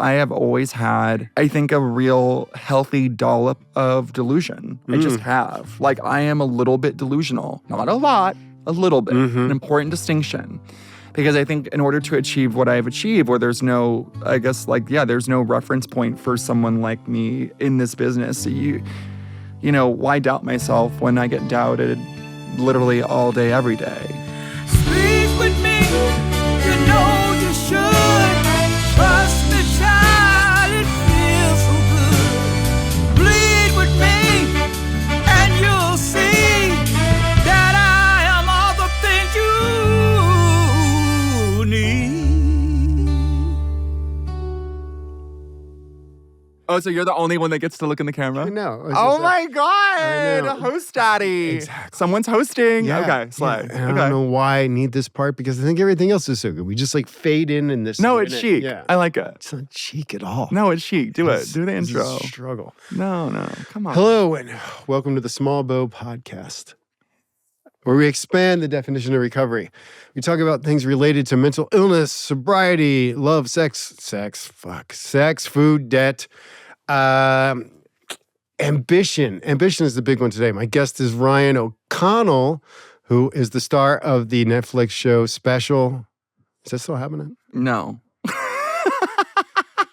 I have always had, I think, a real healthy dollop of delusion. I just have. Like, I am a little bit delusional. Not a lot, a little bit. An important distinction. Because I think in order to achieve what I have achieved, where there's no, I guess, like, yeah, there's no reference point for someone like me in this business. You know, why doubt myself when I get doubted literally all day, every day? Sleep with me, you know you should. Trust me, child, it feels so good. Bleed with me, and you'll see that I am all the things you need. Oh, so you're the only one that gets to look in the camera? No. Oh my God! Host daddy. Exactly. Someone's hosting. Yeah, Okay, slay. yeah. And I don't know why I need this part because I think everything else is so good. We just like fade in this. No, it's chic. Yeah. I like it. It's not chic at all. No, it's chic. Do it. Do the This intro. is a struggle. No, come on. Hello and welcome to the Small Bow Podcast, where we expand the definition of recovery. We talk about things related to mental illness, sobriety, love, sex, food, debt, ambition. Ambition is the big one today. My guest is Ryan O'Connell, who is the star of the Netflix show Special. Is that still happening? No.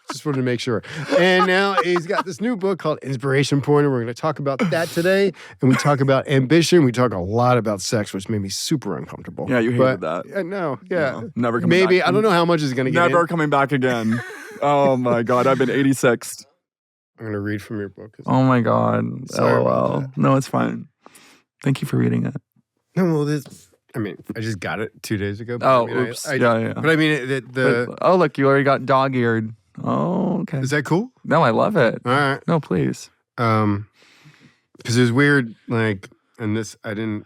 Just wanted to make sure. And now he's got this new book called Inspiration Point, and we're going to talk about that today. And we talk about ambition. We talk a lot about sex, which made me super uncomfortable. Yeah, you hated that. No, yeah. No, never coming Maybe, back. I don't know how much is going to get Never in. coming back again. Oh my God, I've been 86th. I'm going to read from your book. Oh my God. Sorry about LOL. that. No, it's fine. Thank you for reading it. No, well, I just got it 2 days ago. But Oh, I mean, oops. I- yeah. But I mean, Oh, look, you already got dog-eared. Oh, okay. is that cool? No, I love it. All right. No, please. Because it was weird, like, and this, I didn't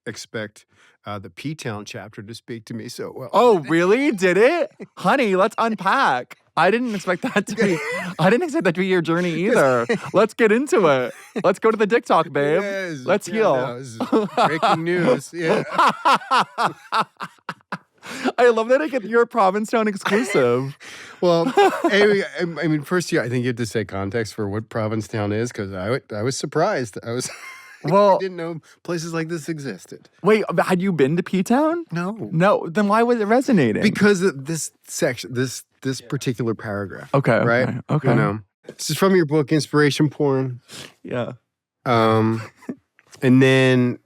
expect the P-Town chapter to speak to me so well. Oh, really? Did it? Honey, let's unpack. I didn't expect that to be your journey either. Let's get into it. Let's go to the dick talk, babe. Yes. Let's heal. No, this is breaking news. Yeah. I love that I get your Provincetown exclusive. Well, I mean, first, I think you have to say context for what Provincetown is, because I was surprised. I Well, didn't know places like this existed. wait, had you been to P-Town? No. No, then why was it resonating? Because of this section, this particular paragraph. Okay, Right? okay. You know, this is from your book, Inspiration Porn. Yeah. And then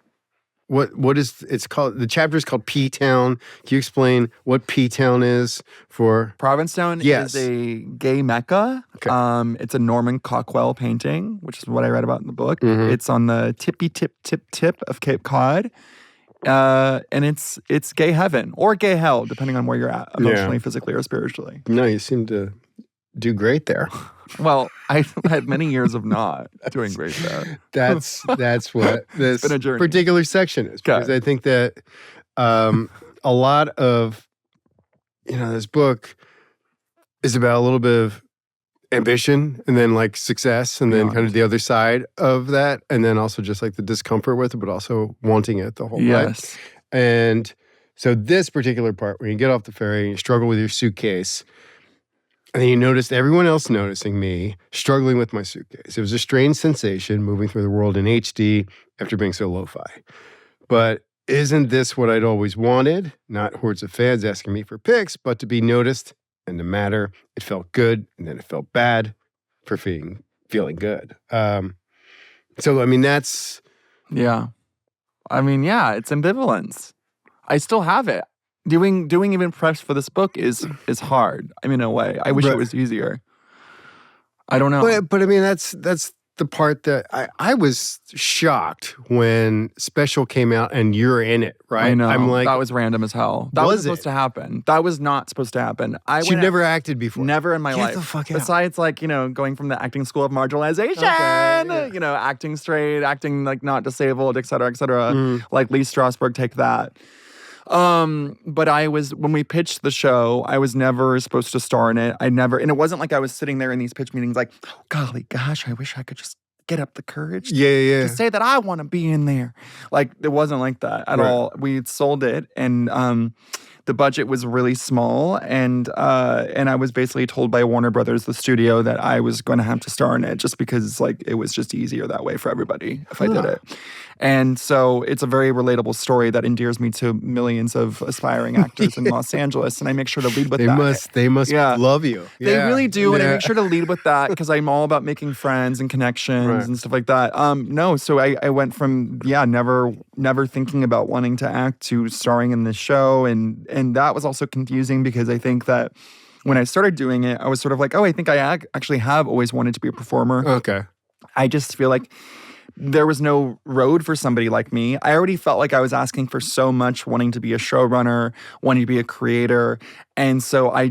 what is it's called? The chapter is called P-Town. Can you explain what P-Town is for? Provincetown Yes. is a gay Mecca. Okay. It's a Norman Cockwell painting, which is what I read about in the book. Mhm. It's on the tippy tip of Cape Cod. And it's gay heaven or gay hell, depending on where you're at, emotionally, physically, or spiritually. No, you seem to do great there. Well, I've had many years of not doing great there. That's what this been a journey. particular section is. Okay. Because I think that a lot of, this book is about a little bit of ambition and then like success and then Yeah. kind of the other side of that. And then also just like the discomfort with it, but also wanting it the whole way. Yes. And so this particular part, when you get off the ferry and you struggle with your suitcase, and then you noticed everyone else noticing me struggling with my suitcase. It was a strange sensation moving through the world in HD after being so lo-fi. But isn't this what I'd always wanted? Not hordes of fans asking me for pics, but to be noticed and to matter. It felt good, and then it felt bad for feeling good. So, I mean, that's... Yeah. I mean, yeah, it's ambivalence. I still have it. Doing even press for this book is hard. I mean, in a way. I wish it was easier. I don't know. But I mean, that's the part that I was shocked when Special came out and you're in it, right? I know. I'm like, that was random as hell. That Was was supposed it? to happen. That was not supposed to happen. you've never acted before. Never in my Get life. the fuck out. Besides, like, going from the acting school of marginalization, Okay, yeah. Acting straight, acting like not disabled, et cetera, Mm. like Lee Strasberg, take that. But when we pitched the show, I was never supposed to star in it. And it wasn't like I was sitting there in these pitch meetings like, oh, golly gosh, I wish I could just get up the courage to say that I want to be in there. Like, it wasn't like that at Right. all. We sold it, and the budget was really small, and I was basically told by Warner Brothers, the studio, that I was going to have to star in it just because like it was just easier that way for everybody if I did it. And so it's a very relatable story that endears me to millions of aspiring actors in Los Angeles, and I make sure to lead with that. They must love you. They really do, and I make sure to lead with that because I'm all about making friends and connections and stuff like that. So I went from never thinking about wanting to act to starring in this show, and that was also confusing because I think that when I started doing it, I was sort of like, oh, I think I actually have always wanted to be a performer. Okay. I just feel like there was no road for somebody like me. I already felt like I was asking for so much, wanting to be a showrunner, wanting to be a creator. And so I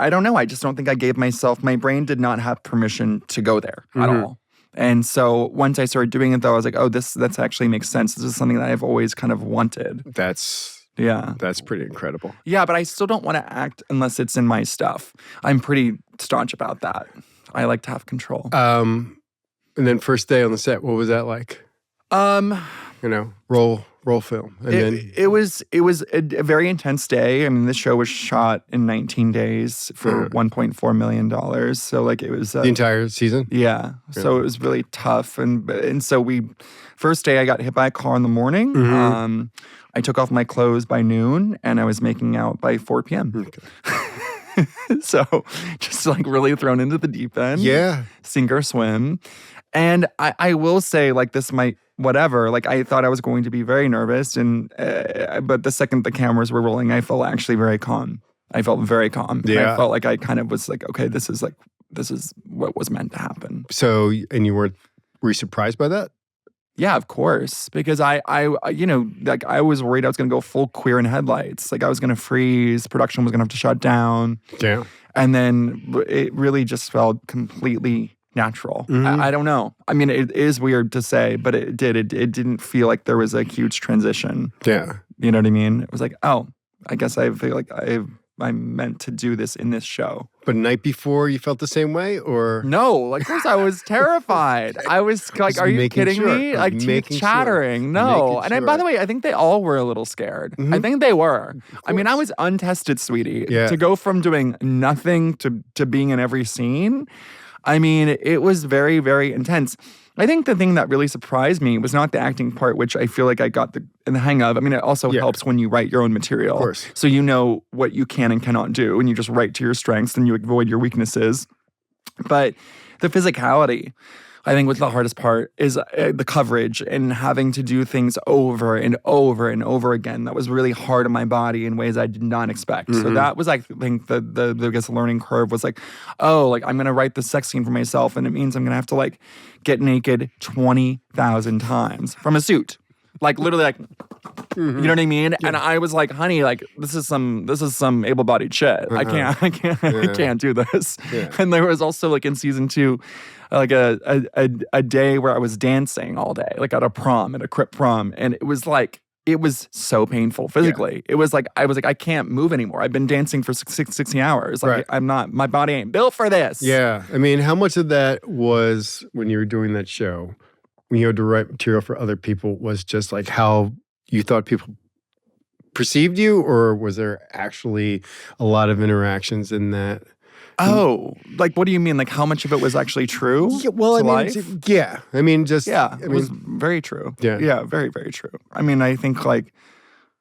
don't know. I just don't think I gave myself, my brain did not have permission to go there at all. And so once I started doing it though, I was like, oh, that's actually makes sense. This is something that I've always kind of wanted. That's pretty incredible. Yeah, but I still don't want to act unless it's in my stuff. I'm pretty staunch about that. I like to have control. And then first day on the set, what was that like? Roll film. And it was a very intense day. I mean, this show was shot in 19 days for $1.4 million. So like it was the entire season. Yeah. So it was really tough, and so first day I got hit by a car in the morning. I took off my clothes by noon, and I was making out by 4 p.m. Okay. So just like really thrown into the deep end. Yeah. Sink or swim. And I will say, like, this might, whatever, like, I thought I was going to be very nervous. But the second the cameras were rolling, I felt actually very calm. I felt very calm. Yeah. And I felt like I kind of was like, okay, this is what was meant to happen. So, and were you surprised by that? Yeah, of course. Because I was worried I was going to go full queer in headlights. Like, I was going to freeze. Production was going to have to shut down. Yeah. And then it really just felt completely natural. I don't know. I mean, it is weird to say, but it didn't feel like there was a huge transition. Yeah. You know what I mean? It was like, oh, I guess I feel like I'm meant to do this in this show. But night before, you felt the same way, or? No, like, of course I was terrified. I was like, are you kidding me? Like, teeth chattering. No. And by the way, I think they all were a little scared. I think they were. I mean, I was untested, sweetie. Yeah. To go from doing nothing to being in every scene, I mean, it was very, very intense. I think the thing that really surprised me was not the acting part, which I feel like I got the hang of. I mean, it also helps when you write your own material. Of course. So you know what you can and cannot do, and you just write to your strengths and you avoid your weaknesses. But the physicality, I think, was the hardest part, is the coverage and having to do things over and over and over again. That was really hard on my body in ways I did not expect. So that was, I think, the biggest learning curve was like, oh, like, I'm going to write the sex scene for myself, and it means I'm going to have to, like, get naked 20,000 times from a suit. Like, literally, like, you know what I mean? Yeah. And I was like, honey, like, this is some able-bodied shit. I can't do this. Yeah. And there was also, like, in season 2, like a day where I was dancing all day, like at a crip prom. And it was like, it was so painful physically. Yeah. It was like, I was like, I can't move anymore. I've been dancing for 60 hours. Like, my body ain't built for this. Yeah. I mean, how much of that was, when you were doing that show, when you had to write material for other people, was just like how you thought people perceived you, or was there actually a lot of interactions in that? Oh, like, what do you mean? Like, how much of it was actually true? Yeah, well, I mean, yeah. I mean, just... Yeah, it was very true. Yeah. Yeah, very, very true. I mean, I think, like,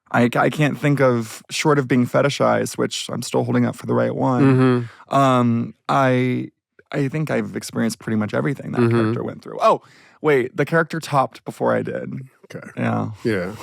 I can't think of, short of being fetishized, which I'm still holding up for the right one, I think I've experienced pretty much everything that character went through. Oh, wait, the character topped before I did. Okay. Yeah. Yeah.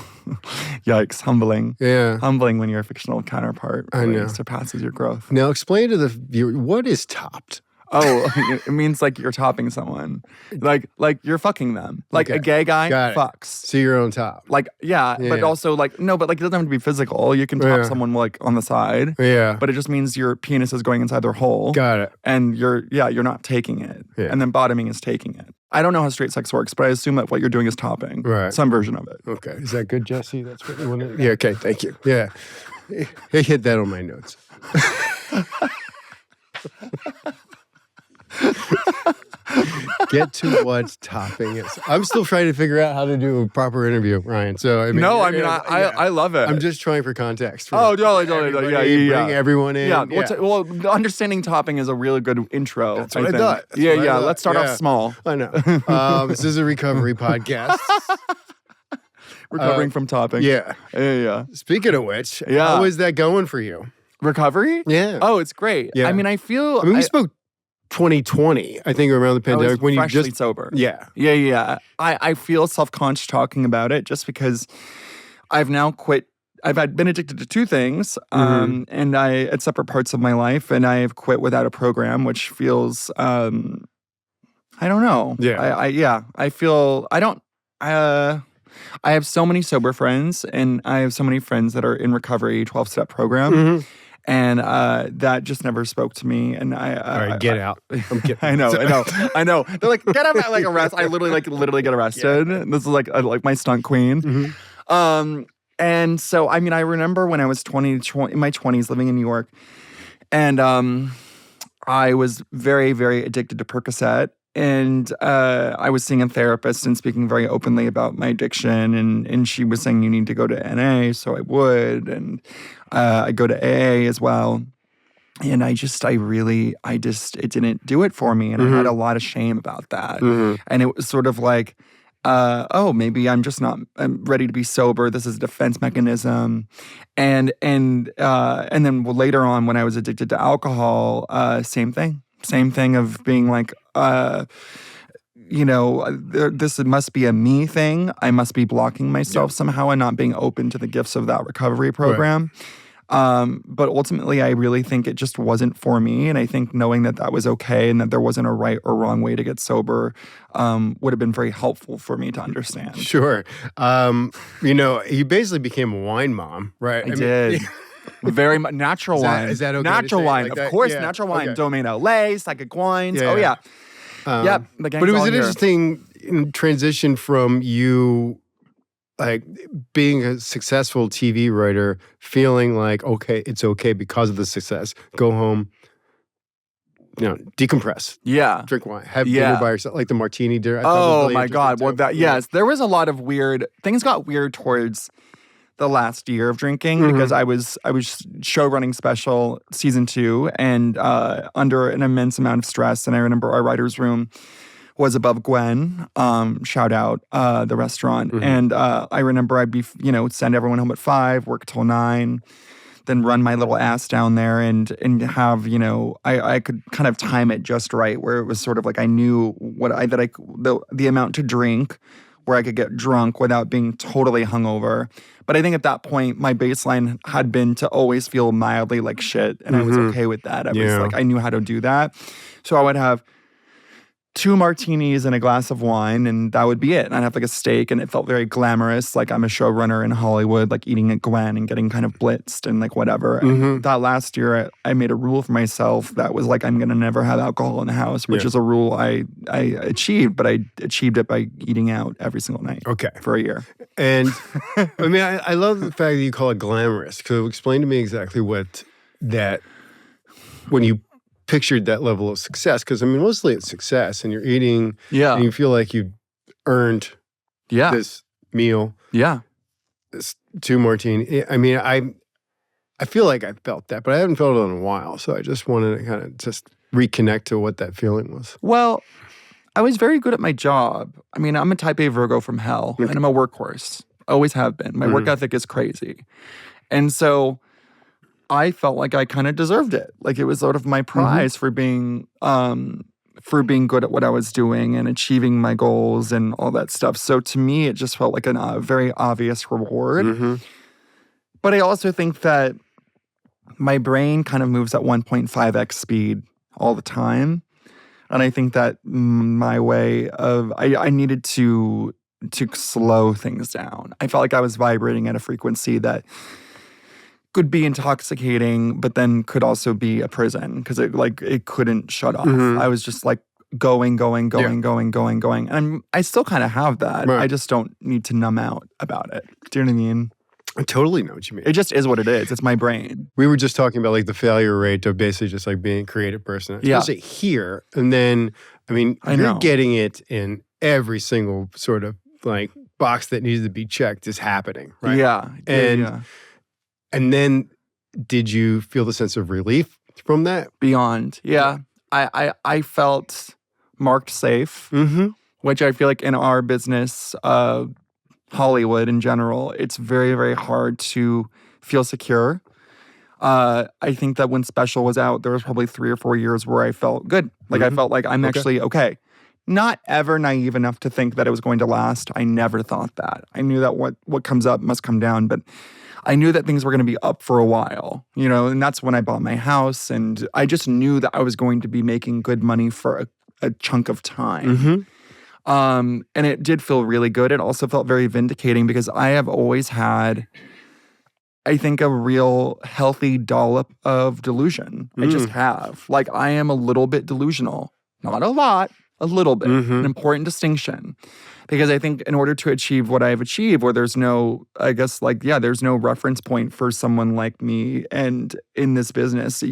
Yikes, humbling. Yeah. Humbling when your fictional counterpart really surpasses your growth. Now explain to the viewer, what is topped? Oh, it means like you're topping someone. Like you're fucking them. Like a gay guy fucks. So you're on top. Like, yeah, but also like, no, but like it doesn't have to be physical. You can top someone like on the side. Yeah. But it just means your penis is going inside their hole. Got it. And you're not taking it. Yeah. And then bottoming is taking it. I don't know how straight sex works, but I assume that what you're doing is topping. Right. Some version of it. Okay. Is that good, Jesse? That's what you want to... Yeah, okay, thank you. Yeah. Hit that on my notes. Get to what topping is. I'm still trying to figure out how to do a proper interview, Ryan. So I mean, I love it. I'm just trying for context. Totally. Bring everyone in. Yeah. Well, understanding topping is a really good intro. That's what I thought. Let's start off small. I know. This is a recovery podcast. Recovering from topping. Yeah. Speaking of which, how is that going for you? Recovery? Yeah. Oh, it's great. Yeah. I mean, we spoke 2020, I think, around the pandemic when you just sober. Yeah. I feel self-conscious talking about it just because I've now quit. I've been addicted to two things, and at separate parts of my life, and I have quit without a program, which feels I don't know. Yeah. I have so many sober friends, and I have so many friends that are in recovery 12-step program. And that just never spoke to me. And all right, get out. I'm kidding. I know. They're like, get out, like arrest. I literally get arrested. Yeah. This is like my stunt queen. And so, I mean, I remember when I was 20 in my 20s, living in New York, and I was very, very addicted to Percocet. And I was seeing a therapist and speaking very openly about my addiction. And she was saying, you need to go to NA. So I would. And I go to AA as well. And it didn't do it for me. And I had a lot of shame about that. And it was sort of like, maybe I'm just not ready to be sober. This is a defense mechanism. And then later on, when I was addicted to alcohol, same thing. Same thing of being like, this must be a me thing. I must be blocking myself somehow and not being open to the gifts of that recovery program. Right. But ultimately, I really think it just wasn't for me. And I think knowing that was okay and that there wasn't a right or wrong way to get sober would have been very helpful for me to understand. Sure. You basically became a wine mom, right? I did. Very much natural wine. Is that okay? Natural wine, like of that? course. Natural wine. Domaine LA, psychic wines. Yeah. Oh yeah. Yep. But it was an interesting transition from you, like being a successful TV writer, feeling like it's okay because of the success. Go home, decompress. Yeah. Drink wine. Have dinner by yourself, like the martini dinner. Oh my God. Well, there was a lot of things got weird towards the last year of drinking because I was show running special season 2 and under an immense amount of stress. And I remember our writer's room was above Gwen, shout out the restaurant. And I remember I'd be, send everyone home at 5, work till 9, then run my little ass down there and have, I could kind of time it just right where it was sort of like I knew the amount to drink where I could get drunk without being totally hungover. But I think at that point, my baseline had been to always feel mildly like shit. And I was okay with that. I knew how to do that. So I would have 2 martinis and a glass of wine, and that would be it. And I'd have like a steak, and it felt very glamorous. Like I'm a showrunner in Hollywood, like eating at Gwen and getting kind of blitzed and like whatever. And that last year, I made a rule for myself that was like, I'm going to never have alcohol in the house, which is a rule I achieved, but I achieved it by eating out every single night for a year. And I mean, I love the fact that you call it glamorous. So explain to me exactly what that, when you pictured that level of success, because I mean mostly it's success and you're eating and you feel like you earned this meal, this 2 martini. I mean, I feel like I felt that, but I haven't felt it in a while, so I just wanted to kind of just reconnect to what that feeling was. Well, I was very good at my job. I mean, I'm a type A Virgo from hell, and I'm a workhorse. Always have been. My work ethic is crazy. And so I felt like I kind of deserved it. Like it was sort of my prize for being good at what I was doing and achieving my goals and all that stuff. So to me, it just felt like a very obvious reward. But I also think that my brain kind of moves at 1.5x speed all the time. And I think that my way of, I needed to slow things down. I felt like I was vibrating at a frequency that could be intoxicating, but then could also be a prison because it couldn't shut off. I was just like going. And I still kind of have that. Right. I just don't need to numb out about it. Do you know what I mean? I totally know what you mean. It just is what it is. It's my brain. We were just talking about like the failure rate of basically just like being a creative person. Especially here. And then I mean, I you're know. getting it in every single sort of like box that needs to be checked is happening, right? Yeah. And and then did you feel the sense of relief from that? Beyond. Yeah. I felt marked safe, Mm-hmm. which I feel like in our business, Hollywood in general, it's very, very hard to feel secure. I think that when Special was out, there was probably 3 or 4 years where I felt good. Like I felt like I'm actually okay. Not ever naive enough to think that it was going to last. I never thought that. I knew that what comes up must come down, but I knew that things were going to be up for a while, and that's when I bought my house. And I just knew that I was going to be making good money for a chunk of time. And it did feel really good. It also felt very vindicating because I have always had, I think, a real healthy dollop of delusion. I just have. Like, I am a little bit delusional. Not a lot, a little bit. An important distinction. Because I think in order to achieve what I've achieved, where there's no, I guess, there's no reference point for someone like me and in this business,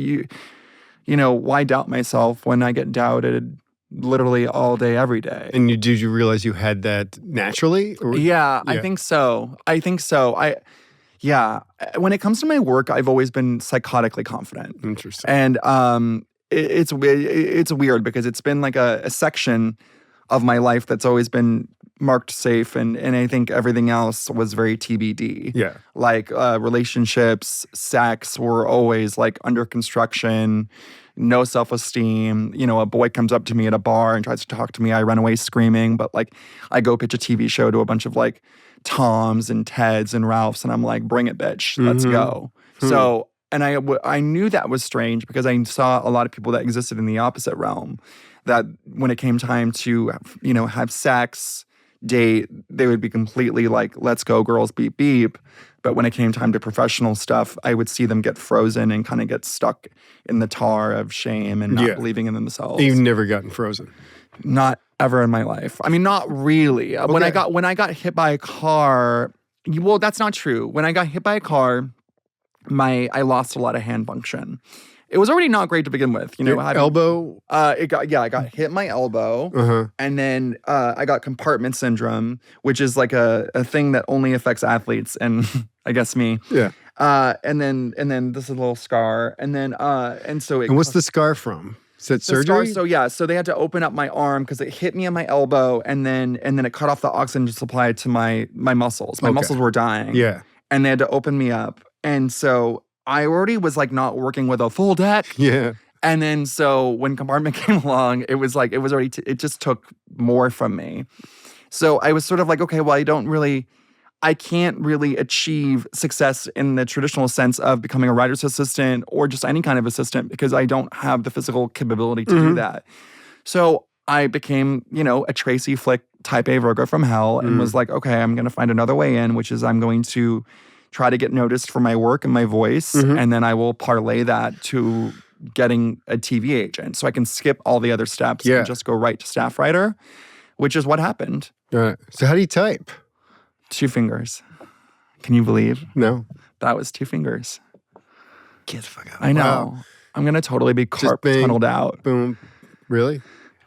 why doubt myself when I get doubted literally all day, every day? And did you realize you had that naturally? Yeah, I think so. When it comes to my work, I've always been psychotically confident. Interesting. And it's weird because it's been like a section of my life that's always been marked safe, and I think everything else was very TBD. Yeah. Like relationships, sex were always like under construction, no self-esteem. A boy comes up to me at a bar and tries to talk to me, I run away screaming, but like I go pitch a TV show to a bunch of like Toms and Teds and Ralphs, and I'm like, bring it, bitch, let's go. So, and I knew that was strange because I saw a lot of people that existed in the opposite realm, that when it came time to, have sex, date, they would be completely like, let's go girls, beep, beep. But when it came time to professional stuff, I would see them get frozen and kind of get stuck in the tar of shame and not believing in themselves. You've never gotten frozen? Not ever in my life. I mean, not really. Okay. When I got hit by a car, well, that's not true. When I got hit by a car, I lost a lot of hand function. It was already not great to begin with. Elbow? I got hit my elbow, and then I got compartment syndrome, which is like a thing that only affects athletes and I guess me. Yeah. And then this is a little scar, and then so it. And what's the scar from? Is that surgery? So they had to open up my arm because it hit me on my elbow, and then it cut off the oxygen supply to my muscles. My muscles were dying. Yeah. And they had to open me up, and so I already was like not working with a full deck. Yeah. And then so when compartment came along, it was like it just took more from me. So I was sort of like, okay, well, I can't really achieve success in the traditional sense of becoming a writer's assistant or just any kind of assistant because I don't have the physical capability to do that. So I became, a Tracy Flick type A Virgo from hell and was like, okay, I'm going to find another way in, which is I'm going to try to get noticed for my work and my voice, and then I will parlay that to getting a TV agent. So I can skip all the other steps and just go right to staff writer, which is what happened. All right. So how do you type? 2 fingers. Can you believe? No. That was 2 fingers. Get the fuck out. I know. Wow. I'm going to totally be carp tunneled out. Boom. Really?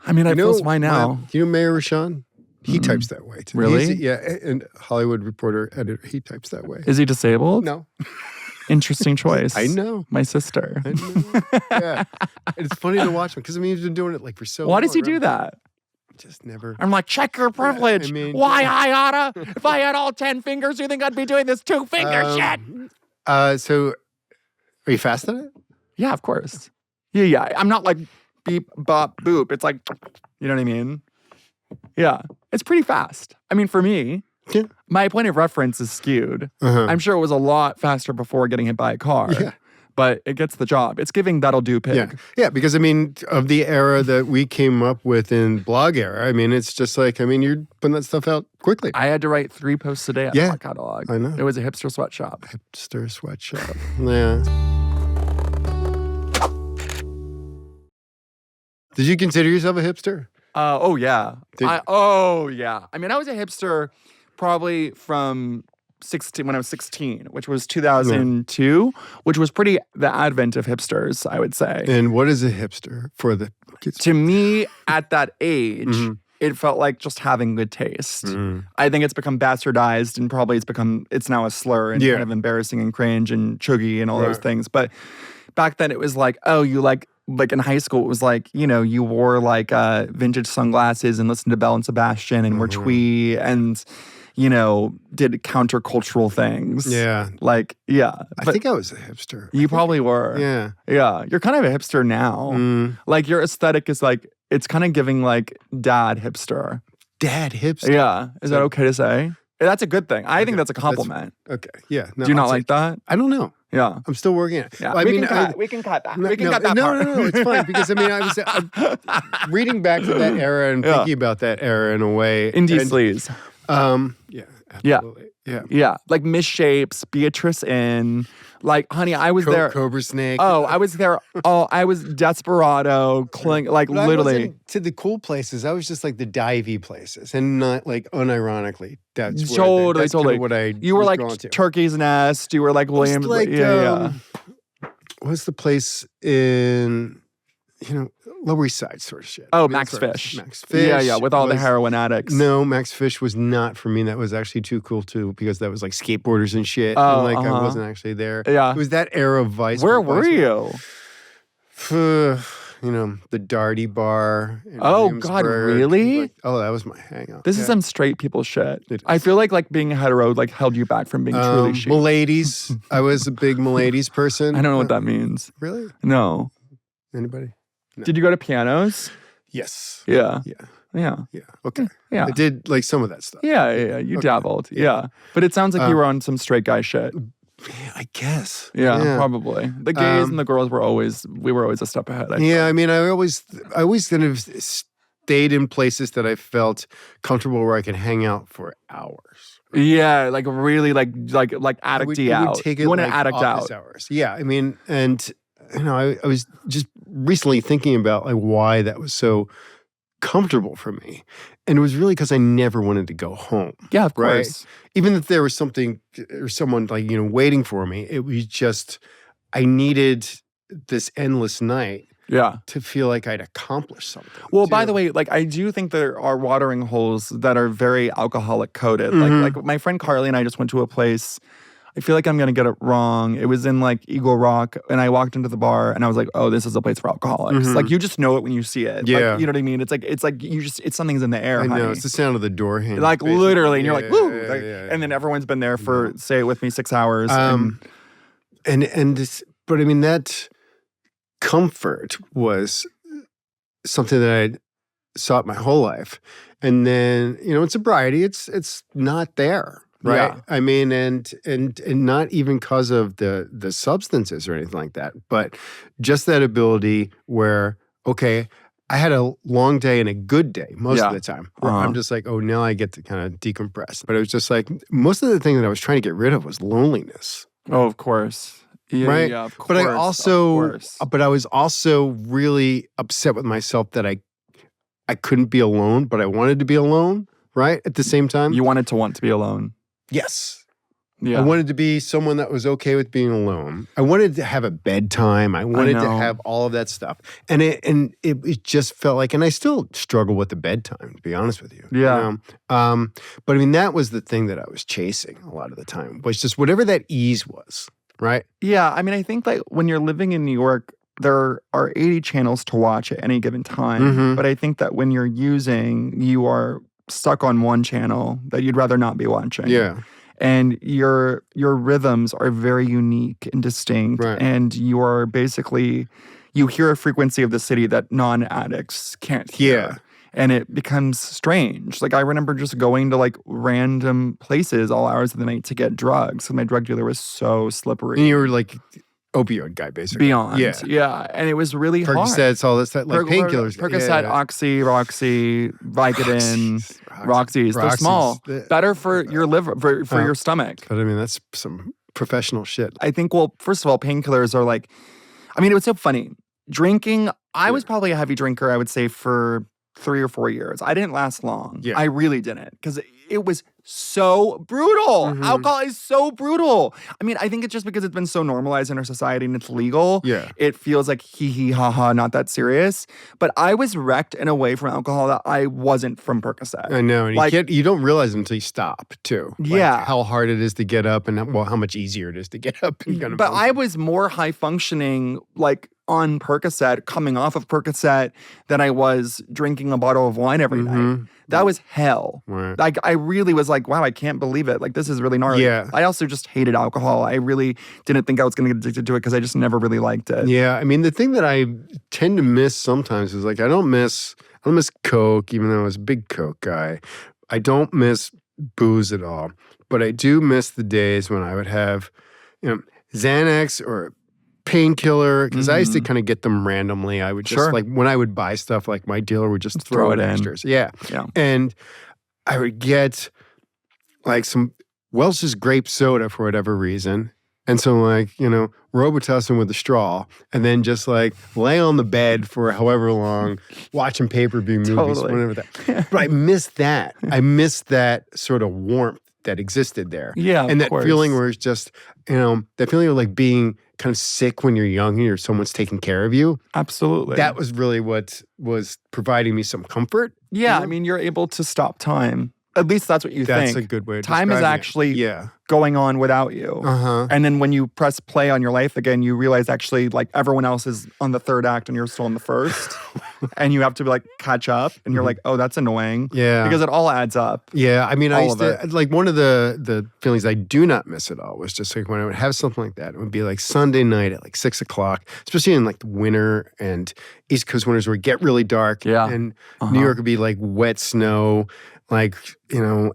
I mean, I feel fine now. Do you know Mayor Rashawn? He types that way too. Really? And Hollywood Reporter editor, he types that way. Is he disabled? No. Interesting choice. I know. My sister. I know. Yeah. It's funny to watch him because he's been doing it like for so long. Why does he do that? Just never. I'm like, check your privilege. I mean, why I oughta? If I had all 10 fingers, you think I'd be doing this 2-finger shit? So, are you fast at it? Yeah, of course. Yeah. I'm not like beep, bop, boop. It's like, you know what I mean? Yeah. It's pretty fast. I mean, for me, my point of reference is skewed. I'm sure it was a lot faster before getting hit by a car. Yeah. But it gets the job. It's giving that'll do pig. Yeah, because I mean, of the era that we came up with in blog era, I mean, it's just like, I mean, you're putting that stuff out quickly. I had to write 3 posts a day on our catalog. I know. It was a hipster sweatshop. Hipster sweatshop. Yeah. Did you consider yourself a hipster? Oh, yeah. I mean, I was a hipster probably from when I was 16, which was 2002, which was pretty the advent of hipsters, I would say. And what is a hipster for the kids? To me, at that age, it felt like just having good taste. I think it's become bastardized and probably it's now a slur and kind of embarrassing and cringe and chuggy and all those things. But back then it was like, oh, you like in high school, it was like, you know, you wore like vintage sunglasses and listened to Belle and Sebastian and wore twee and, you know, did countercultural things. Yeah. Like, yeah. I think I was a hipster. You probably were. Yeah. Yeah. You're kind of a hipster now. Like your aesthetic is like, it's kind of giving like dad hipster. Dad hipster? Yeah. Is that okay to say? That's a good thing. I think that's a compliment. Okay. Yeah. No, Do you not like that? I don't know. Yeah. I'm still working it. Yeah. Well, we can cut that. We can cut that part. No. It's fine because I mean, I was reading back to that era and thinking about that era in a way. Indie sleaze. Yeah. Absolutely. Yeah. Yeah. Like Misshapes, Beatrice Inn. Like, honey, I was there. Cobra Snake. Oh, I was there. Oh, I was Desperado. Like, But literally. I wasn't to the cool places. I was just like the divey places, and not like unironically. That's kind of what I. You were was like drawn to. Turkey's Nest. You were like William. Like, yeah. What's the place in, Lower East Side sort of shit? Oh, Max Fish. Max Fish. Yeah, with all the heroin addicts. No, Max Fish was not for me. That was actually too cool too, because that was like skateboarders and shit. Oh, and I wasn't actually there. Yeah. It was that era of Vice. Where were you? The Darty Bar. In Oh, God, Williamsburg. really? Like, that was my hangout. This is some straight people shit. I feel like being hetero held you back from being truly chic. Miladies. I was a big Miladies person. I don't know what that means. Really? No. Anybody? No. Did you go to pianos? Yes. Yeah. Yeah. Yeah. Yeah. Okay. Yeah. I did like some of that stuff. Yeah. You dabbled. Yeah. But it sounds like you were on some straight guy shit. Yeah, I guess. Yeah, probably. The gays and the girls were always a step ahead. I mean, I always kind of stayed in places that I felt comfortable where I could hang out for hours. Yeah, like really like addict-y out. You want to addict out. Hours. Yeah, I mean, and I was just recently thinking about like why that was so comfortable for me. And it was really because I never wanted to go home. Yeah, of course. Right? Even if there was something or someone waiting for me, it was just, I needed this endless night to feel like I'd accomplished something. Well, by the way, I do think there are watering holes that are very alcoholic coded. Like my friend Carly and I just went to a place. I feel like I'm going to get it wrong. It was in Eagle Rock, and I walked into the bar, and I was like, "Oh, this is a place for alcoholics." Like you just know it when you see it. Yeah, you know what I mean. It's like you just something's in the air. I know honey. it's the sound of the door handle. Literally, and you're like, "Woo!" And then yeah. everyone's been there for say it with me 6 hours. But I mean that comfort was something that I'd sought my whole life, and then in sobriety, it's not there. Right. Yeah. I mean, and not even because of the substances or anything like that, but just that ability where, okay, I had a long day and a good day most of the time. Where I'm just like, oh, now I get to kind of decompress. But it was just like, most of the thing that I was trying to get rid of was loneliness. Oh, of course. Yeah, right? Yeah, of course. But I was also really upset with myself that I couldn't be alone, but I wanted to be alone, right? At the same time. You wanted to want to be alone. Yes. Yeah. I wanted to be someone that was okay with being alone. I wanted to have a bedtime. I wanted to have all of that stuff. And it just felt like, and I still struggle with the bedtime, to be honest with you. Yeah. But I mean, that was the thing that I was chasing a lot of the time, was just whatever that ease was, right? Yeah. I mean, I think when you're living in New York, there are 80 channels to watch at any given time. Mm-hmm. But I think that when you're using, you are stuck on one channel that you'd rather not be watching. Yeah. And your rhythms are very unique and distinct. Right. And you are basically, you hear a frequency of the city that non-addicts can't hear. Yeah. And it becomes strange. I remember just going to random places all hours of the night to get drugs. So my drug dealer was so slippery. And you were opioid guy, basically. Beyond. Yeah. And it was really hard. Percocets, all this stuff, painkillers. Percocet, Oxy, Roxy, Vicodin, Roxy's. They're small. Better for your liver, for your stomach. But I mean, that's some professional shit. I think, well, first of all, painkillers are it was so funny. Drinking, I was probably a heavy drinker, I would say, for 3 or 4 years. I didn't last long. Yeah. I really didn't. Because it was so brutal. Mm-hmm. Alcohol is so brutal. I mean, I think it's just because it's been so normalized in our society and it's legal. Yeah. It feels like hee hee ha ha, not that serious. But I was wrecked in a way from alcohol that I wasn't from Percocet. I know. And Like- you don't realize it until you stop, too. Like, Yeah. how hard it is to get up and how much easier it is to get up. And kind of But I function. was more high functioning, like on Percocet, coming off of Percocet, than I was drinking a bottle of wine every night. That was hell. Right. Like, I really was like, wow, I can't believe it. Like, this is really gnarly. Yeah. I also just hated alcohol. I really didn't think I was going to get addicted to it because I just never really liked it. Yeah, I mean, the thing that I tend to miss sometimes is like I don't miss Coke, even though I was a big Coke guy. I don't miss booze at all, but I do miss the days when I would have, Xanax or painkiller because I used to kind of get them randomly. I would just Sure. like when I would buy stuff, like my dealer would just throw it in in. extras. Yeah, Yeah. and I would get like some Welch's grape soda for whatever reason. And so, like, Robitussin with a straw, and then just like lay on the bed for however long, watching pay-per-view movies, Totally. whatever that. But I miss that. I miss that sort of warmth that existed there. Yeah, and of that course. feeling where it's just, that feeling of like being kind of sick when you're young and someone's taking care of you. Absolutely. That was really what was providing me some comfort. Yeah, I mean, you're able to stop time. At least that's what you That's think. a good way to Time is describe it. actually Yeah. going on without you. Uh-huh. And then when you press play on your life again, you realize actually like everyone else is on the third act and you're still in the first. And you have to like catch up. And you're like, oh, that's annoying. Yeah. Because it all adds up. Yeah, I mean, I All used of to, like, one of the feelings I do not miss at all was just like when I would have something like that, it would be like Sunday night at like 6 o'clock, especially in like the winter and East Coast winters where it get really dark. Yeah. And New York would be like wet snow, like,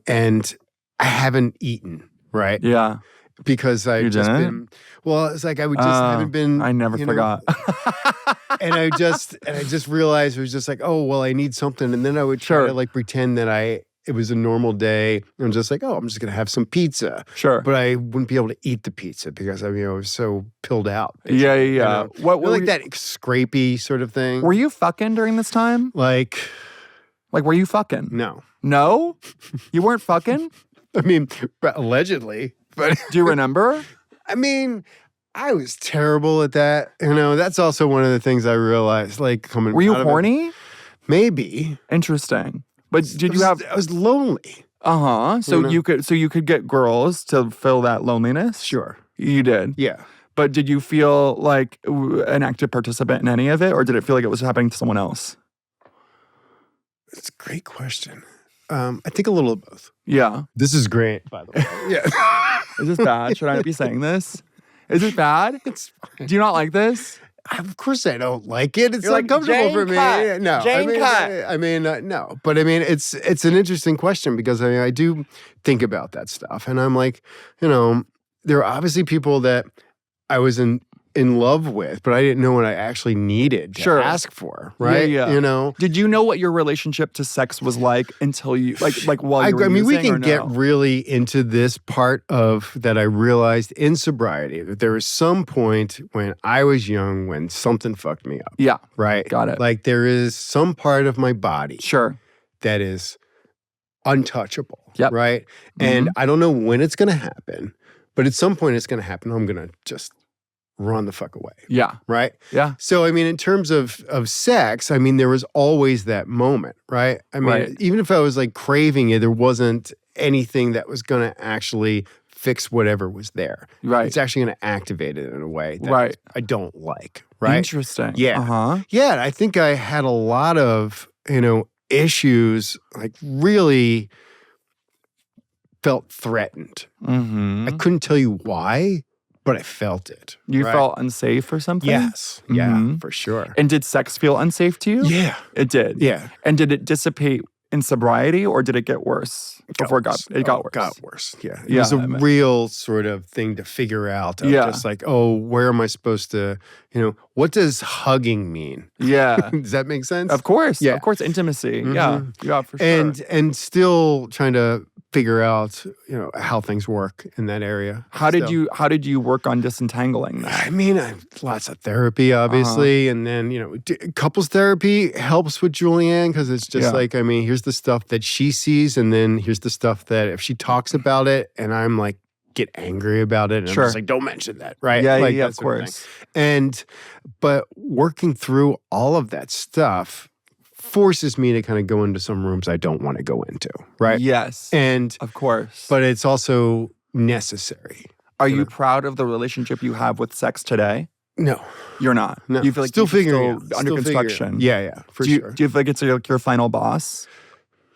and I haven't eaten, right? Yeah. Because I've You just didn't? been, well, it's like I would just haven't been. I never you know, forgot. and I just realized it was just like, oh, well, I need something. And then I would try Sure. to like pretend that it was a normal day. And just like, oh, I'm just going to have some pizza. Sure. But I wouldn't be able to eat the pizza because I was so pilled out. Yeah. you know. What You know, were like you, that scrapey sort of thing. Were you fucking during this time? Like, Like, were you fucking? no. No? You weren't fucking? I mean, allegedly. But Do you remember? I mean, I was terrible at that. That's also one of the things I realized, like coming Were you out of it. horny? Maybe. Interesting. But did you have I was lonely. So know? you could get girls to fill that loneliness? Sure. You did. Yeah. But did you feel like an active participant in any of it, or did it feel like it was happening to someone else? That's a great question. I think a little of both. Yeah. This is great, by the way. Yeah. Is this bad? Should I be saying this? Is it bad? It's fine. Do you not like this? Of course I don't like it. It's You're like, uncomfortable for me. Jane cut. No. Jane cut. No. But I mean, it's an interesting question because I do think about that stuff. And I'm like, there are obviously people that I was in love with, but I didn't know what I actually needed to Sure. ask for, right? Yeah. Did you know what your relationship to sex was like until you like while you were I mean, we using, can or get no? really into this part of that I realized in sobriety that there was some point when I was young when something fucked me up, Yeah. right? Got it. Like there is some part of my body Sure. that is untouchable, Yep. right? And I don't know when it's going to happen, but at some point it's going to happen. I'm going to just run the fuck away, Yeah. right? Yeah. So, I mean, in terms of sex, I mean, there was always that moment, right? I mean, Right. even if I was like craving it, there wasn't anything that was going to actually fix whatever was there. Right. It's actually going to activate it in a way that Right. I don't like, right? Interesting. Yeah. Uh-huh. Yeah, I think I had a lot of, issues, like really felt threatened. Mm-hmm. I couldn't tell you why, but I felt it. You right? felt unsafe or something? Yes. Yeah, Mhm. for sure. And did sex feel unsafe to you? Yeah. It did. Yeah. And did it dissipate in sobriety or did it get worse before it got worse? It got worse. Yeah. It Yeah, was a I mean- real sort of thing to figure out. Of Yeah. Just like, oh, where am I supposed to, what does hugging mean? Yeah. Does that make sense? Of course. Yeah. Of course. Intimacy. Mhm. Yeah. Yeah, for sure. And still trying to figure out, how things work in that area. How did you work on disentangling that? I mean, lots of therapy, obviously, and then couples therapy helps with Julianne because it's just here's the stuff that she sees, and then here's the stuff that if she talks about it, and I'm like get angry about it, and I'm just like, don't mention that, right? Yeah, of course. But working through all of that stuff forces me to kind of go into some rooms I don't want to go into, right? Yes. And of course. But it's also necessary. Are you proud of the relationship you have with sex today? No. You're not? No. You feel like still you're figuring still under construction? Yeah, for sure. Do you feel like it's your final boss?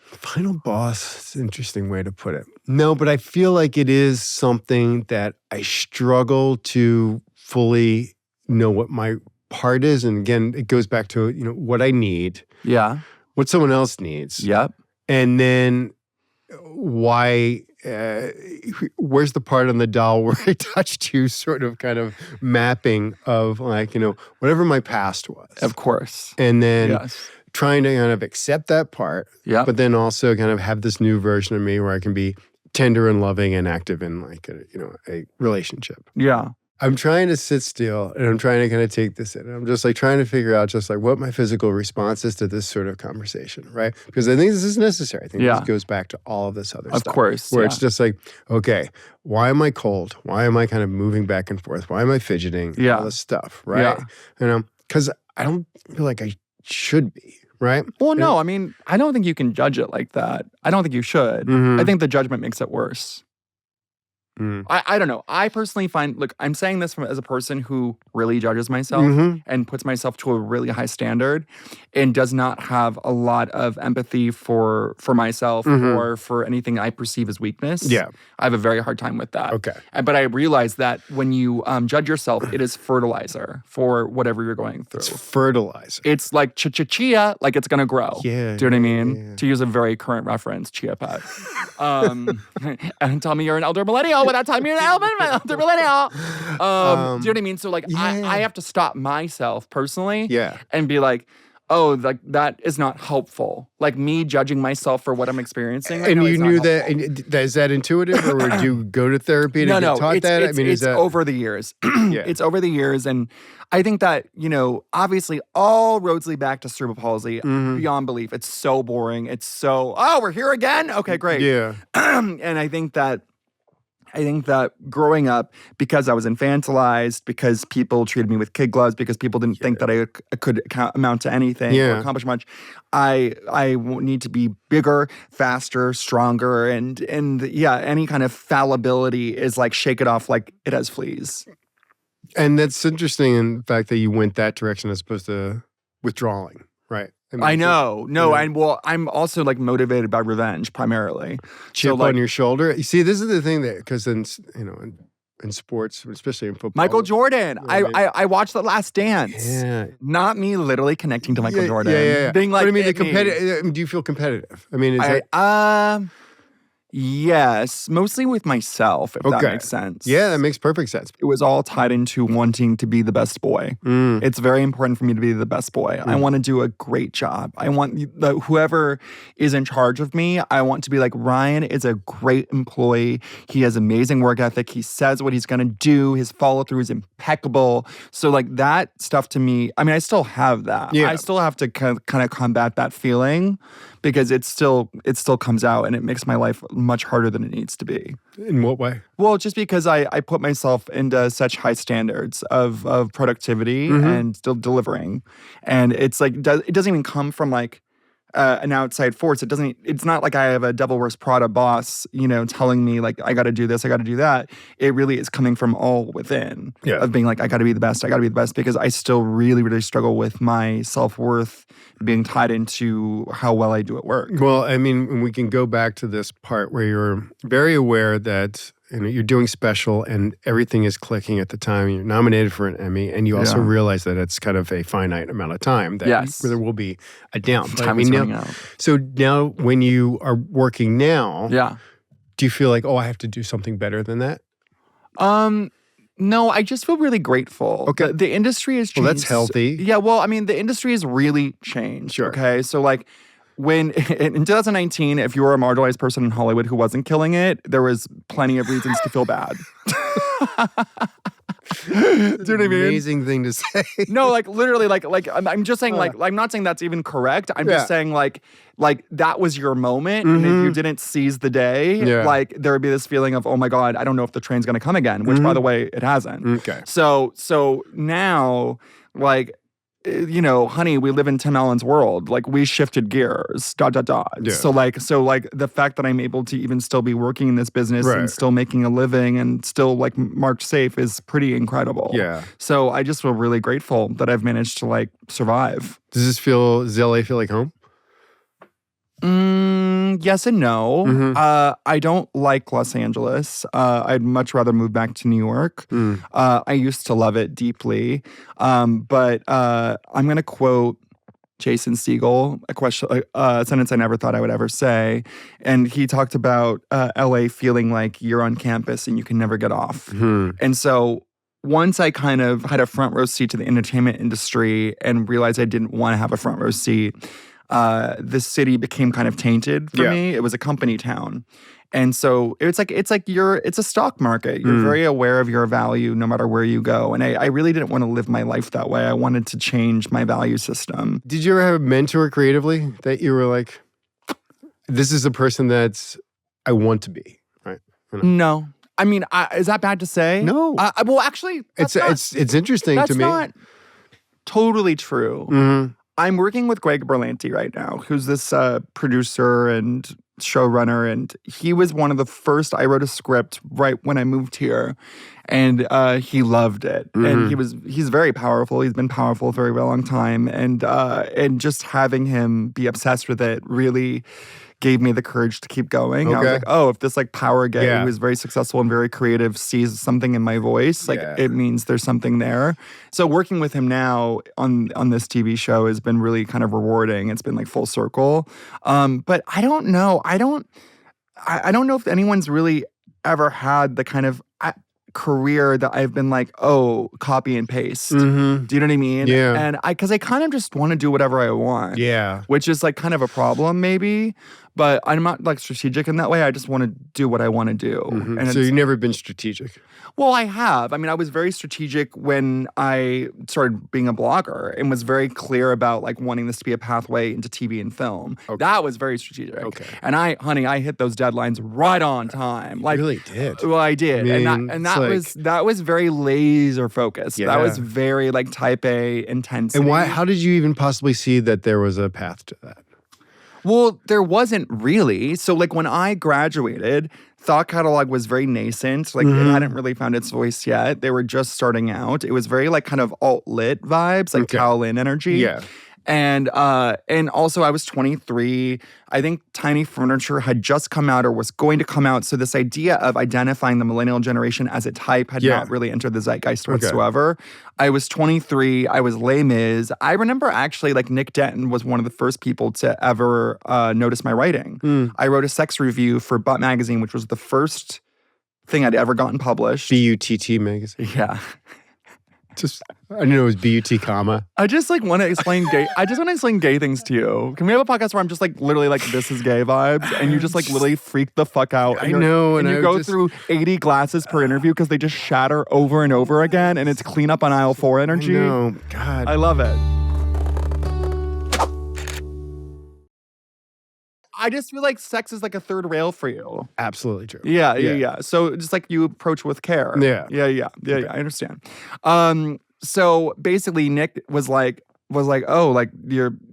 Final boss, it's an interesting way to put it. No, but I feel like it is something that I struggle to fully know what my part is. And again, it goes back to, what I need. Yeah. What someone else needs. Yep. And then why, where's the part on the doll where I touched you, sort of kind of mapping of like, whatever my past was. Of course. And then trying to kind of accept that part, but then also kind of have this new version of me where I can be tender and loving and active in like a relationship. Yeah. I'm trying to sit still and I'm trying to kind of take this in. And I'm just like trying to figure out just like what my physical response is to this sort of conversation, right? Because I think this is necessary. I think this goes back to all of this other stuff. Of course. Where it's just like, okay, why am I cold? Why am I kind of moving back and forth? Why am I fidgeting? Yeah. All this stuff, right? Because I don't feel like I should be, right? Well, no, I mean, I don't think you can judge it like that. I don't think you should. I think the judgment makes it worse. I don't know. I personally find, look, I'm saying this as a person who really judges myself and puts myself to a really high standard and does not have a lot of empathy for myself or for anything I perceive as weakness. Yeah. I have a very hard time with that. Okay. But I realize that when you judge yourself, it is fertilizer for whatever you're going through. It's fertilizer. It's like chia, like it's going to grow. Yeah. Do you know what I mean? Yeah. To use a very current reference, Chia Pet. And tell me you're an elder millennial without telling me you're an elder millennial. Do you know what I mean? So like I have to stop myself personally and be like, oh, like that is not helpful. Like me judging myself for what I'm experiencing right and now you is knew not that, helpful. and is that intuitive or would you go to therapy to get taught that? I mean, it's over the years. It's over the years. And I think that, obviously all roads lead back to cerebral palsy beyond belief. It's so boring. It's so, we're here again? Okay, great. Yeah. And I think that growing up, because I was infantilized, because people treated me with kid gloves, because people didn't think that I could amount to anything or accomplish much, I need to be bigger, faster, stronger, and any kind of fallibility is like shake it off like it has fleas. And that's interesting in the fact that you went that direction as opposed to withdrawing, right? I know. No, I'm also like motivated by revenge primarily. Chip on your shoulder. You see, this is the thing that, because in sports, especially in football. Michael Jordan. I watched The Last Dance. Yeah. Not me literally connecting to Michael Jordan. Yeah. Being like, but I mean, the competitive. Do you feel competitive? I mean, is that? Yes, mostly with myself, if that makes sense. Yeah, that makes perfect sense. It was all tied into wanting to be the best boy. It's very important for me to be the best boy. I want to do a great job. I want whoever is in charge of me, I want to be like, Ryan is a great employee. He has amazing work ethic. He says what he's going to do. His follow through is impeccable. So like that stuff to me, I mean, I still have that. I still have to kind of combat that feeling because it still comes out and it makes my life much harder than it needs to be. In what way? Well, just because I put myself into such high standards of productivity and still delivering. And it's like, it doesn't even come from like an outside force. It's not like I have a Devil Wears Prada boss, telling me like, I got to do this, I got to do that. It really is coming from all within of being like, I got to be the best because I still really, really struggle with my self-worth being tied into how well I do at work. Well, I mean, we can go back to this part where you're very aware that you're doing special and everything is clicking at the time. You're nominated for an Emmy, and you also realize that it's kind of a finite amount of time that there will be a down. Time is running out. So now, when you are working now, do you feel like, I have to do something better than that? No, I just feel really grateful. Okay. The industry has changed. Well, that's healthy. Yeah, well, I mean, the industry has really changed. Sure. Okay, so like, when in 2019, if you were a marginalized person in Hollywood who wasn't killing it, there was plenty of reasons to feel bad. Do you know what I mean? Amazing thing to say. No, like literally, like I'm just saying, like I'm not saying that's even correct. I'm just saying, like that was your moment, and if you didn't seize the day, like there would be this feeling of, oh my God, I don't know if the train's gonna come again. Which, by the way, it hasn't. Okay. So now, like, you know, honey, we live in Tim Allen's world. Like, we shifted gears. ... Yeah. So like the fact that I'm able to even still be working in this business and still making a living and still like marked safe is pretty incredible. Yeah. So I just feel really grateful that I've managed to like survive. Does LA feel like home? Yes and no. I don't like Los Angeles. I'd much rather move back to New York. I used to love it deeply. But I'm going to quote Jason Segel, a sentence I never thought I would ever say. And he talked about LA feeling like you're on campus and you can never get off. And so once I kind of had a front row seat to the entertainment industry and realized I didn't want to have a front row seat, the city became kind of tainted for me. It was a company town. And so it's a stock market. You're very aware of your value no matter where you go. And I really didn't want to live my life that way. I wanted to change my value system. Did you ever have a mentor creatively that you were like, this is a person I want to be, right? No. I mean, is that bad to say? No. Well, actually, it's interesting to me. That's not totally true. I'm working with Greg Berlanti right now, who's this producer and showrunner, and he was one of the first. I wrote a script right when I moved here, and he loved it. And he's very powerful. He's been powerful for a very long time, and just having him be obsessed with it really gave me the courage to keep going. I was like, oh, if this like power guy who is very successful and very creative sees something in my voice, like it means there's something there. So working with him now on this TV show has been really kind of rewarding. It's been like full circle. But I don't know. I don't know if anyone's really ever had the kind of career that I've been like, oh, copy and paste. Do you know what I mean? Yeah. And because I kind of just want to do whatever I want. Yeah. Which is like kind of a problem maybe, but I'm not like strategic in that way. I just want to do what I want to do. And so you've never been strategic? Well, I have. I mean, I was very strategic when I started being a blogger and was very clear about like wanting this to be a pathway into TV and film. That was very strategic. And I hit those deadlines right on time. Like, you really did. Well, I did. I mean, and that was very laser focused. That was very like type A intensity. And how did you even possibly see that there was a path to that? Well, there wasn't really. So like when I graduated, Thought Catalog was very nascent. Like it hadn't really found its voice yet. They were just starting out. It was very like kind of alt-lit vibes, like Shaolin energy. Yeah. And also I was 23. I think Tiny Furniture had just come out or was going to come out. So this idea of identifying the millennial generation as a type had not really entered the zeitgeist whatsoever. I was 23. I was Les Mis. I remember actually like Nick Denton was one of the first people to ever notice my writing. I wrote a sex review for Butt Magazine, which was the first thing I'd ever gotten published. BUTT magazine. Yeah. I didn't know it was BUT comma. I just like want to explain gay. I just want to explain gay things to you. Can we have a podcast where I'm just like literally like this is gay vibes, and you just like literally freak the fuck out? I know, and you go through 80 glasses per interview because they just shatter over and over again, and it's clean up on aisle 4 energy. No, God, I love it. I just feel like sex is like a third rail for you. Absolutely true. Yeah. So just like you approach with care. Yeah. I understand. So basically Nick was like, oh, like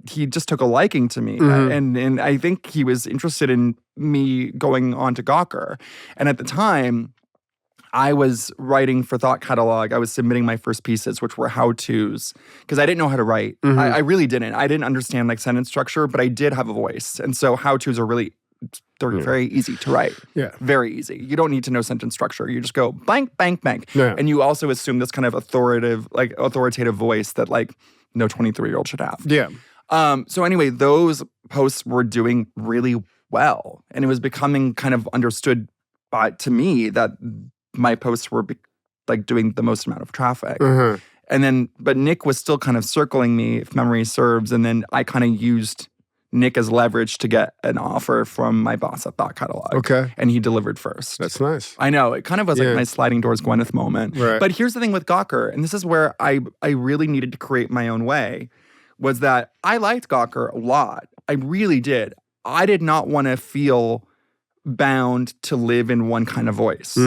he just took a liking to me. And I think he was interested in me going on to Gawker. And at the time, I was writing for Thought Catalog. I was submitting my first pieces, which were how-tos, because I didn't know how to write. I really didn't. I didn't understand like sentence structure, but I did have a voice. And so how-tos are they're very easy to write. Yeah. Very easy. You don't need to know sentence structure. You just go blank, blank, blank. Yeah. And you also assume this kind of authoritative voice that like no 23-year-old should have. Yeah. So anyway, those posts were doing really well. And it was becoming kind of understood to me that my posts were like doing the most amount of traffic. And then, but Nick was still kind of circling me, if memory serves. And then I kind of used Nick as leverage to get an offer from my boss at Thought Catalog. Okay. And he delivered first. That's nice. I know. It kind of was like my sliding doors Gwyneth moment. Right. But here's the thing with Gawker, and this is where I really needed to create my own way, was that I liked Gawker a lot. I really did. I did not want to feel bound to live in one kind of voice.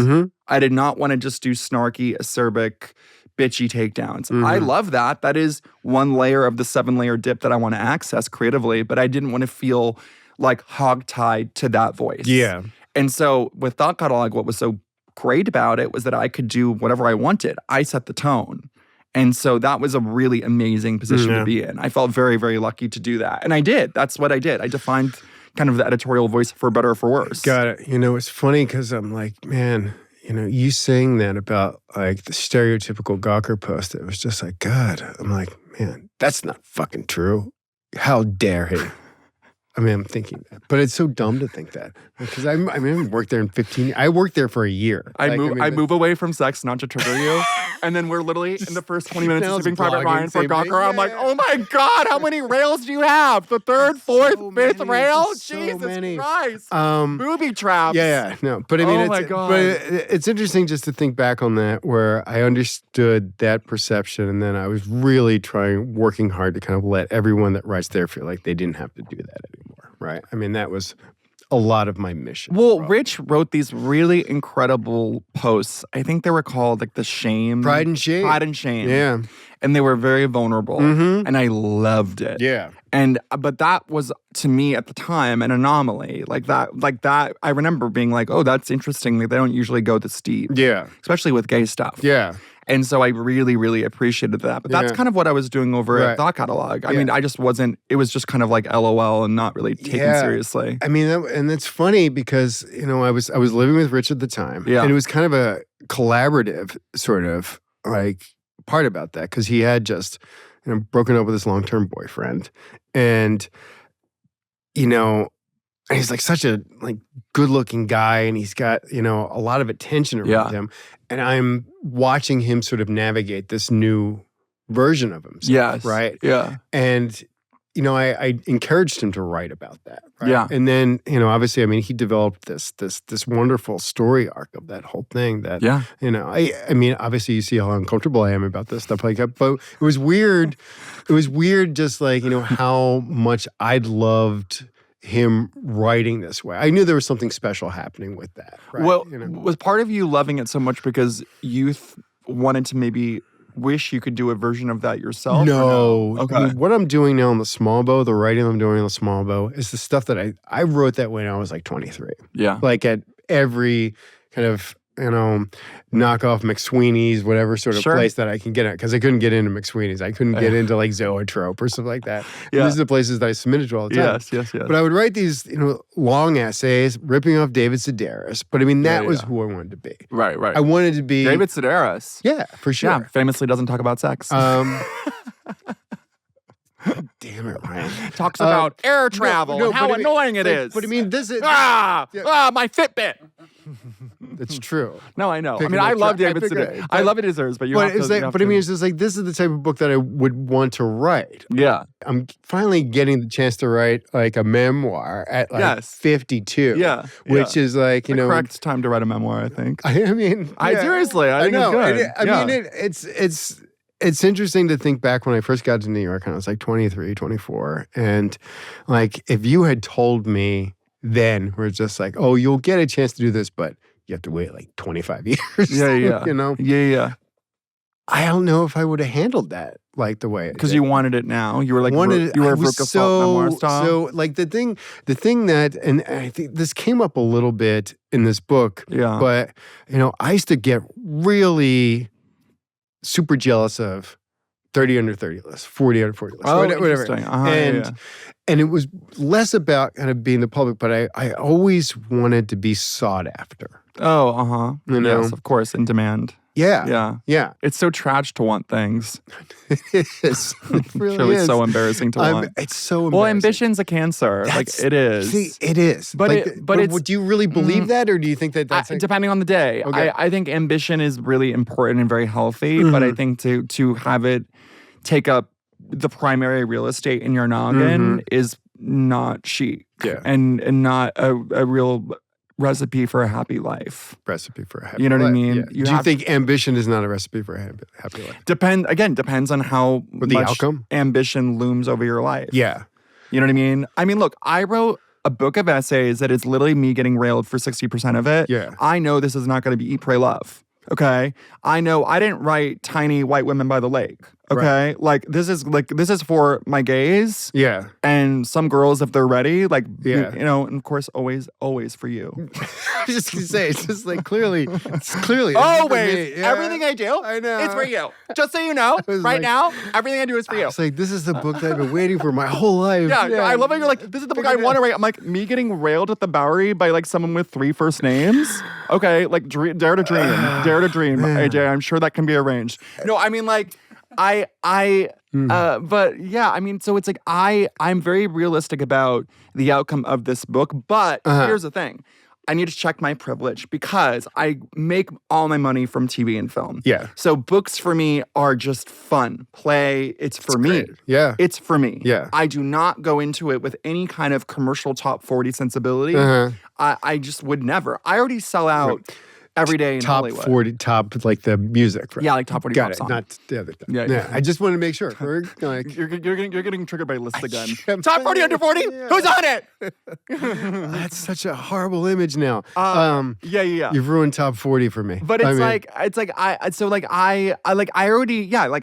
I did not want to just do snarky, acerbic, bitchy takedowns. I love that. That is one layer of the 7-layer dip that I want to access creatively, but I didn't want to feel like hogtied to that voice. Yeah. And so with Thought Catalog, what was so great about it was that I could do whatever I wanted. I set the tone. And so that was a really amazing position to be in. I felt very, very lucky to do that. And I did. That's what I did. I defined kind of the editorial voice for better or for worse. Got it. You know, it's funny because I'm like, man, you know, you saying that about like the stereotypical Gawker post, it was just like, God, I'm like, man, that's not fucking true. How dare he? I mean, I'm thinking that, but it's so dumb to think that because I worked there in 15. I worked there for a year. I move away from sex not to trigger you, and then we're literally in the first 20 minutes of Saving Private Ryan for Gawker. I'm like, oh my God, how many rails do you have? The third, fourth, fifth rail? Jesus Christ! Booby traps. Yeah, no, but I mean, oh my God. But it's interesting just to think back on that, where I understood that perception, and then I was really working hard to kind of let everyone that writes there feel like they didn't have to do that anymore. Right. I mean, that was a lot of my mission. Well, Rich wrote these really incredible posts. I think they were called like the shame. Pride and Shame. Pride and Shame. Yeah. And they were very vulnerable. And I loved it. Yeah. But that was, to me at the time, an anomaly. Like that, I remember being like, oh, that's interesting. Like, they don't usually go this deep. Yeah. Especially with gay stuff. Yeah. And so I really, really appreciated that. But that's kind of what I was doing over at Thought Catalog. I mean, I just wasn't, it was just kind of like LOL and not really taken seriously. I mean, and it's funny because, you know, I was living with Rich at the time. Yeah. And it was kind of a collaborative sort of like part about that because he had just, you know, broken up with his long-term boyfriend. And, you know, he's like such a like good-looking guy and he's got, you know, a lot of attention around him. And I'm watching him sort of navigate this new version of himself. Yes. Right? Yeah. And, you know, I encouraged him to write about that. Right? Yeah. And then, you know, obviously, I mean, he developed this wonderful story arc of that whole thing that, you know, I mean, obviously you see how uncomfortable I am about this stuff like that, but it was weird. It was weird just like, you know, how much I'd loved him writing this way. I knew there was something special happening with that. Right? Well, you know? Was part of you loving it so much because you wanted to maybe wish you could do a version of that yourself? No. Okay. I mean, what I'm doing now on the small bow, the writing I'm doing on the small bow, is the stuff that I wrote that when I was like 23. Yeah. Like at every kind of, you know, knockoff McSweeney's, whatever sort of place that I can get at. Because I couldn't get into McSweeney's. I couldn't get into like Zoetrope or stuff like that. Yeah. These are the places that I submitted to all the time. Yes. But I would write these, you know, long essays, ripping off David Sedaris. But I mean, that was who I wanted to be. Right. I wanted to be David Sedaris. Yeah, for sure. Yeah, famously doesn't talk about sex. Damn it, Ryan. Talks about air travel and how annoying it is. But I mean, this is... my Fitbit. That's true. No, I know. I mean, I love David Sedaris. I love it as hers, but you have to... But I mean, it's just like, this is the type of book that I would want to write. Yeah. I'm finally getting the chance to write like a memoir at like 52. Yeah. Which is like, you know... correct time to write a memoir, I think. I mean... seriously, I think it's good. I mean, it's interesting to think back when I first got to New York and I was like 23, 24. And like, if you had told me then, we're just like, oh, you'll get a chance to do this, but you have to wait like 25 years. Yeah. You know? Yeah. I don't know if I would have handled that like the way because you wanted it now. You were like, you were memoir style. So like the thing that, and I think this came up a little bit in this book. Yeah. But, you know, I used to get really super jealous of 30 under 30 lists, 40 under 40 lists, whatever. And it was less about kind of being the public, but I always wanted to be sought after. Oh, You know? Yes, of course, in demand. Yeah. It's so trash to want things. It is. It really is. So embarrassing to want. It's so embarrassing. Well, ambition's a cancer. Like, it is. See, it is. But do you really believe that, or do you think that's... depending on the day. Okay. I think ambition is really important and very healthy, but I think to have it take up the primary real estate in your noggin is not chic. Yeah. And not a real recipe for a happy life. Recipe for a happy life. You know what I mean? Yeah. Do you think ambition is not a recipe for a happy life? Depends on how What the much outcome? ambition looms over your life. Yeah. You know what I mean? I mean, look, I wrote a book of essays that is literally me getting railed for 60% of it. Yeah. I know this is not going to be Eat, Pray, Love. Okay? I know I didn't write Tiny White Women by the Lake. Okay? Right. This is for my gays. Yeah. And some girls, if they're ready, Yeah. you know, and of course, always for you. I was just gonna say, it's just like clearly. Always. Yeah. Everything I do, I know. it's for you. Just so you know, was right like- now, everything I do is for you. It's like, this is the book that I've been waiting for my whole life. Yeah, I love how you're like, this is the book I want to write. I'm like, me getting railed at the Bowery by like someone with 3 first names. Okay, like dare to dream, AJ. I'm sure that can be arranged. No, I mean like, but yeah, I mean, so it's like I'm very realistic about the outcome of this book. But here's the thing. I need to check my privilege because I make all my money from TV and film. Yeah. So books for me are just fun, play. It's for me. great. Yeah. It's for me. Yeah. I do not go into it with any kind of commercial top 40 sensibility. I just would never. I already sell out every day in top Hollywood. 40, top like the music. Right? Yeah, like top 40 Got pop it. song. Not the other thing. Yeah. I just want to make sure. We're like, You're getting triggered by lists again. I'm Top 40 under 40? Yeah. Who's on it? that's such a horrible image now. Yeah. You've ruined top 40 for me. But it's I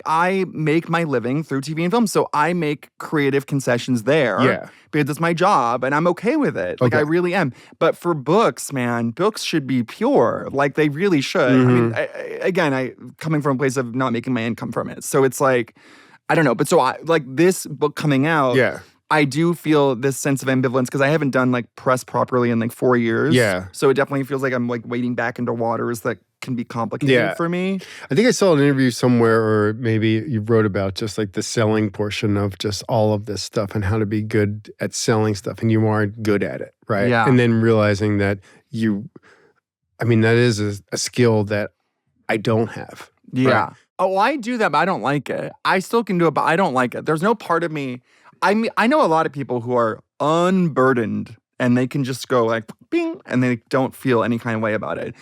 I make my living through TV and film. So I make creative concessions there. Yeah. Because it's my job and I'm okay with it. Like Okay. I really am. But for books, man, books should be pure. Like they really should. Mm-hmm. I mean, coming from a place of not making my income from it. So it's like, I don't know. But so I like this book coming out. Yeah. I do feel this sense of ambivalence because I haven't done like press properly in like 4 years. Yeah. So it definitely feels like I'm like wading back into waters that can be complicated for me. I think I saw an interview somewhere, or maybe you wrote about just like the selling portion of just all of this stuff and how to be good at selling stuff, and you aren't good at it, right? Yeah. And then realizing that that is a skill that I don't have. Yeah. Right? Oh, I do that, but I don't like it. I still can do it, but I don't like it. There's no part of me. I know a lot of people who are unburdened and they can just go like, bing, and they don't feel any kind of way about it.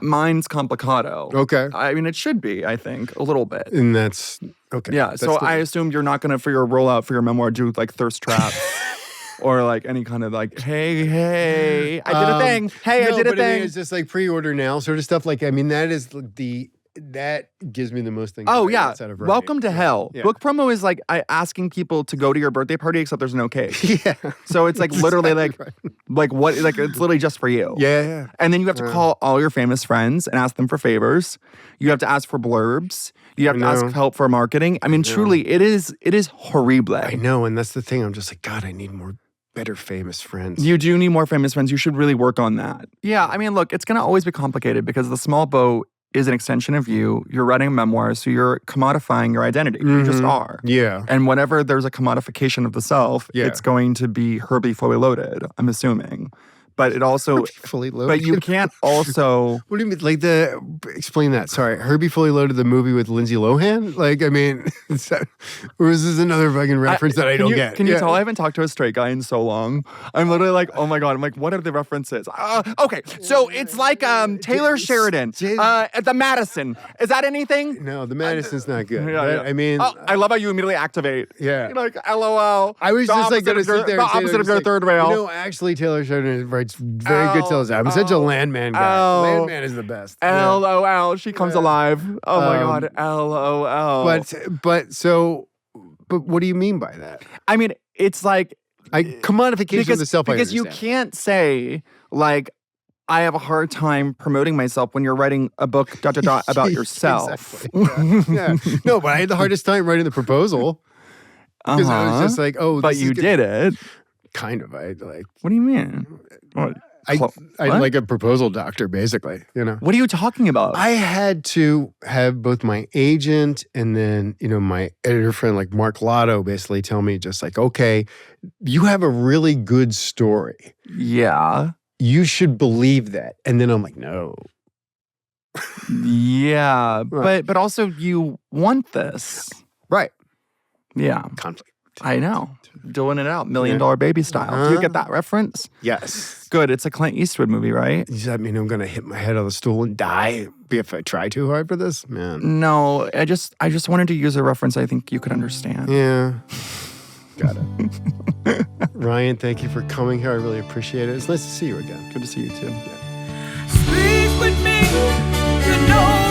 Mine's complicado. Okay. I mean, it should be, I think, a little bit. And that's okay. Yeah. That's So I assume you're not going to, for your rollout for your memoir, do like thirst traps or like any kind of like, hey, I did a thing. Hey, I did a but thing. I mean, it's just like pre-order now sort of stuff. Like, I mean, that gives me the most anxiety. Oh, yeah. outside of writing. Welcome to hell. Yeah. Book promo is like asking people to go to your birthday party, except there's no cake. Yeah. So it's like That's literally exactly right. like what, like it's literally just for you. Yeah. And then you have to call all your famous friends and ask them for favors. You have to ask for blurbs. You have to ask help for marketing. I mean, truly, it is horrible. I know. And that's the thing. I'm just like, God, I need better famous friends. You do need more famous friends. You should really work on that. Yeah, I mean, look, it's going to always be complicated because the small boat is an extension of you. You're writing a memoir, so you're commodifying your identity. You just are. Yeah. And whenever there's a commodification of the self, Yeah. it's going to be Herbie fully loaded, I'm assuming. But it also, Fully loaded. but you can't also, What do you mean? Like explain that. Sorry. Herbie Fully Loaded, the movie with Lindsay Lohan? Like, I mean, or is this another fucking reference that I don't get? Can you tell I haven't talked to a straight guy in so long? I'm literally like, oh my God. I'm like, what are the references? Okay, so it's like Taylor Sheridan at the Madison. Is that anything? No, the Madison's not good. Yeah, right? yeah. I mean, I love how you immediately activate. Yeah. You're like, LOL. I was The just like opposite going to of your- sit there. The and say opposite of just your like, third rail. You know, actually, Taylor Sheridan writes very good television. I'm such a Landman guy. Oh. Landman is the best. Yeah. LOL. She comes alive. Oh my God. LOL. But what do you mean by that? I mean, it's like Commodification of the self. because I you understand. can't say like I have a hard time promoting myself when you're writing a book about yourself. Exactly. Yeah. No, but I had the hardest time writing the proposal because I was just like, oh, but this is you good. did it. Kind of. I like. What do you mean? What? I'm What? like a proposal doctor, basically. You know. What are you talking about? I had to have both my agent and then, my editor friend like Mark Lotto basically tell me just like, okay, you have a really good story. Yeah. You should believe that. And then I'm like, no. Yeah. Right. But also you want this. Right. Yeah. Conflict. I know. Doing it out. $1 Million Baby style. Do you get that reference? Yes. Good. It's a Clint Eastwood movie, right? Does that mean I'm going to hit my head on the stool and die if I try too hard for this? Man. No, I just wanted to use a reference I think you could understand. Yeah. Got it. Ryan, thank you for coming here. I really appreciate it. It's nice to see you again. Good to see you too. Sleep with me, you know